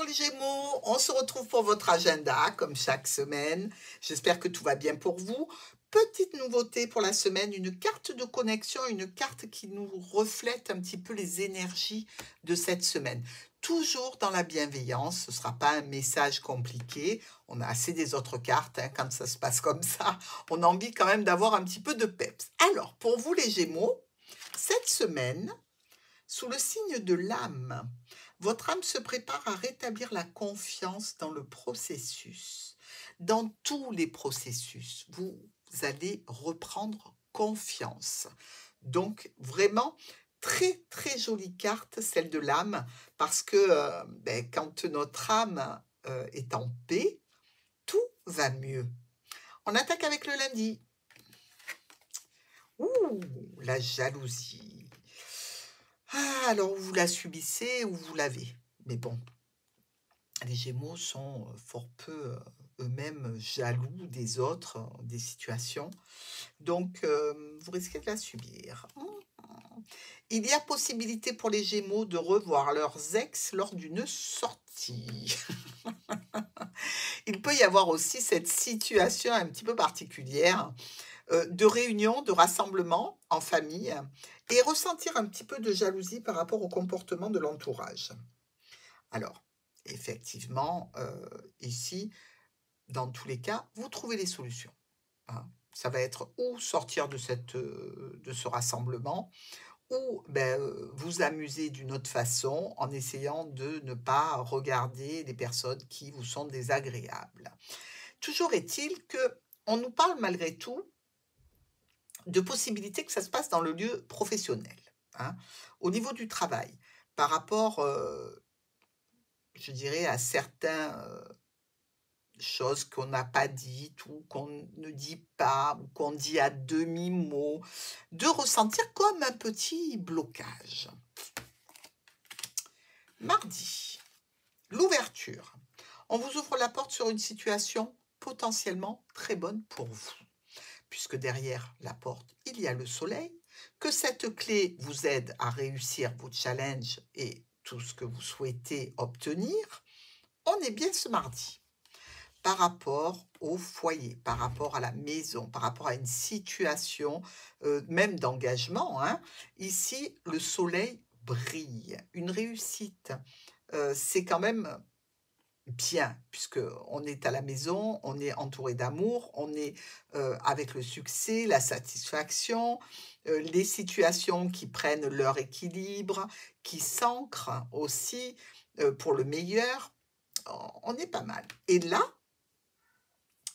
les Gémeaux, on se retrouve pour votre agenda comme chaque semaine. J'espère que tout va bien pour vous. Petite nouveauté pour la semaine, une carte de connexion, une carte qui nous reflète un petit peu les énergies de cette semaine. Toujours dans la bienveillance, ce ne sera pas un message compliqué. On a assez des autres cartes, hein, quand ça se passe comme ça. On a envie quand même d'avoir un petit peu de peps. Alors, pour vous les Gémeaux, cette semaine, sous le signe de l'âme, votre âme se prépare à rétablir la confiance dans le processus. Dans tous les processus, vous allez reprendre confiance. Donc, vraiment, très, très jolie carte, celle de l'âme, parce que quand notre âme est en paix, tout va mieux. On attaque avec le lundi. Ouh, la jalousie. Ah, alors vous la subissez ou vous l'avez. Mais bon, les Gémeaux sont fort peu eux-mêmes jaloux des autres, des situations. Donc, vous risquez de la subir. Il y a possibilité pour les Gémeaux de revoir leurs ex lors d'une sortie. Il peut y avoir aussi cette situation un petit peu particulière de réunion, de rassemblement en famille et ressentir un petit peu de jalousie par rapport au comportement de l'entourage. Alors, effectivement, ici, dans tous les cas, vous trouvez les solutions, hein. Ça va être ou sortir de ce rassemblement ou vous amuser d'une autre façon en essayant de ne pas regarder les personnes qui vous sont désagréables. Toujours est-il qu'on nous parle malgré tout de possibilités que ça se passe dans le lieu professionnel, hein. Au niveau du travail, par rapport, je dirais, à certaines choses qu'on n'a pas dites ou qu'on ne dit pas ou qu'on dit à demi-mot, de ressentir comme un petit blocage. Mardi, l'ouverture. On vous ouvre la porte sur une situation potentiellement très bonne pour vous, puisque derrière la porte, il y a le soleil, que cette clé vous aide à réussir vos challenges et tout ce que vous souhaitez obtenir. On est bien ce mardi. Par rapport au foyer, par rapport à la maison, par rapport à une situation, même d'engagement, hein. Ici, le soleil brille. Une réussite, c'est quand même bien, puisque on est à la maison, on est entouré d'amour, on est, avec le succès, la satisfaction, les situations qui prennent leur équilibre, qui s'ancrent aussi, pour le meilleur. On est pas mal et là,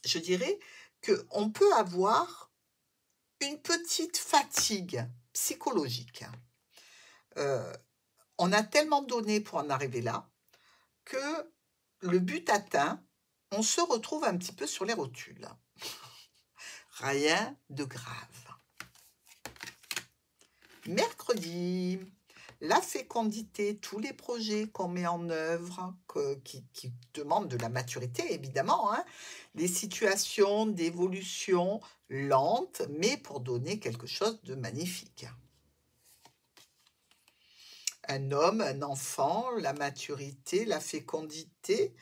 je dirais qu'on peut avoir une petite fatigue psychologique. Heu, on a tellement donné pour en arriver là que le but atteint, on se retrouve un petit peu sur les rotules. Rien de grave. Mercredi, la fécondité, tous les projets qu'on met en œuvre, qui demandent de la maturité évidemment, hein, les situations d'évolution lente, mais pour donner quelque chose de magnifique. Un homme, un enfant, la maturité, la fécondité.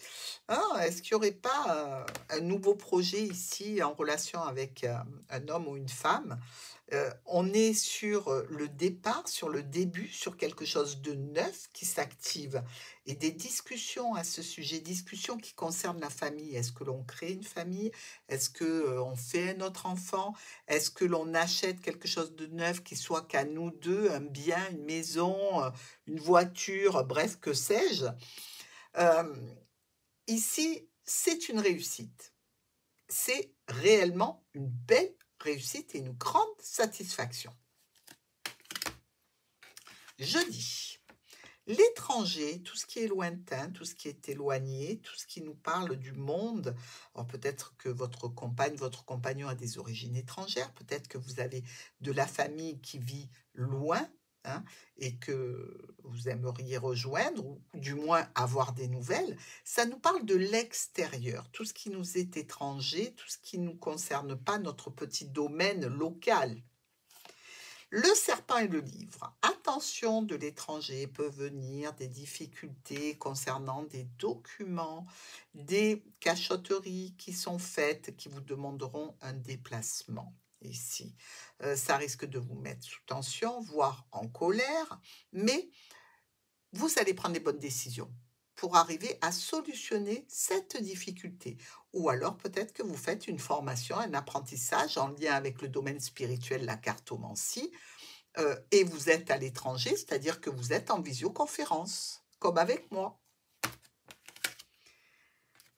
Ah, est-ce qu'il n'y aurait pas un nouveau projet ici en relation avec un homme ou une femme? On est sur le départ, sur le début, sur quelque chose de neuf qui s'active et des discussions à ce sujet, discussions qui concernent la famille. Est-ce que l'on crée une famille? Est-ce que on fait un autre enfant? Est-ce que l'on achète quelque chose de neuf qui soit qu'à nous deux, un bien, une maison, une voiture, bref, que sais-je? Hem, ici, c'est une réussite. C'est réellement une belle réussite et une grande satisfaction. Jeudi, l'étranger, tout ce qui est lointain, tout ce qui est éloigné, tout ce qui nous parle du monde. Alors peut-être que votre compagne, votre compagnon a des origines étrangères, peut-être que vous avez de la famille qui vit loin, hein, et que vous aimeriez rejoindre, ou du moins avoir des nouvelles. Ça nous parle de l'extérieur, tout ce qui nous est étranger, tout ce qui ne nous concerne pas, notre petit domaine local. Le serpent et le livre. Attention, de l'étranger peuvent venir des difficultés concernant des documents, des cachotteries qui sont faites, qui vous demanderont un déplacement. Ici, ça risque de vous mettre sous tension, voire en colère, mais vous allez prendre les bonnes décisions pour arriver à solutionner cette difficulté. Ou alors peut-être que vous faites une formation, un apprentissage en lien avec le domaine spirituel, la cartomancie, et vous êtes à l'étranger, c'est-à-dire que vous êtes en visioconférence, comme avec moi.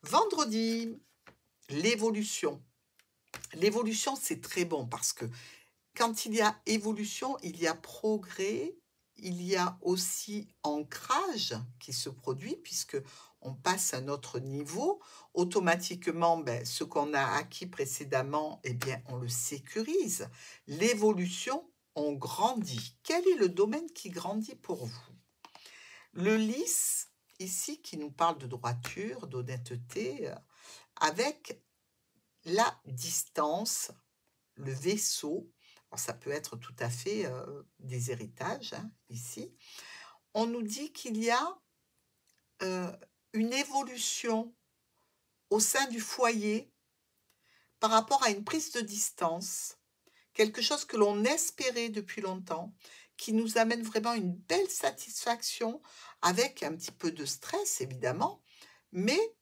Vendredi, l'évolution. L'évolution, c'est très bon parce que quand il y a évolution, il y a progrès, il y a aussi ancrage qui se produit puisque on passe à un autre niveau. Automatiquement, ce qu'on a acquis précédemment, eh bien, on le sécurise. L'évolution, on grandit. Quel est le domaine qui grandit pour vous? Le lys, ici, qui nous parle de droiture, d'honnêteté, avec la distance, le vaisseau. Alors, ça peut être tout à fait des héritages, hein, ici. On nous dit qu'il y a une évolution au sein du foyer par rapport à une prise de distance, quelque chose que l'on espérait depuis longtemps, qui nous amène vraiment une belle satisfaction, avec un petit peu de stress, évidemment, mais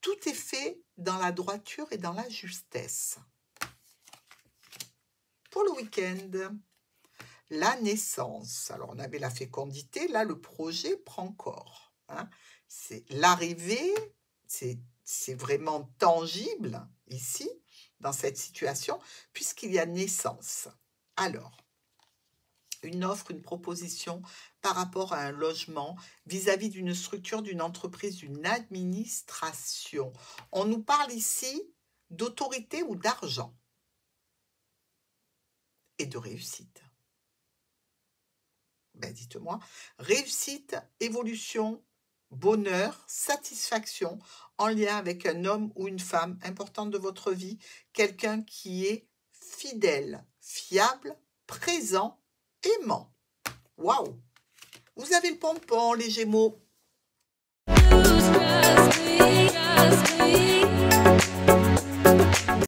tout est fait dans la droiture et dans la justesse. Pour le week-end, la naissance. Alors, on avait la fécondité, là, le projet prend corps. Hein. C'est l'arrivée, c'est vraiment tangible, ici, dans cette situation, puisqu'il y a naissance. Alors, une offre, une proposition par rapport à un logement vis-à-vis d'une structure, d'une entreprise, d'une administration. On nous parle ici d'autorité ou d'argent et de réussite. Dites-moi, réussite, évolution, bonheur, satisfaction en lien avec un homme ou une femme importante de votre vie, quelqu'un qui est fidèle, fiable, présent, aimant. Waouh! Vous avez le pompon, les Gémeaux.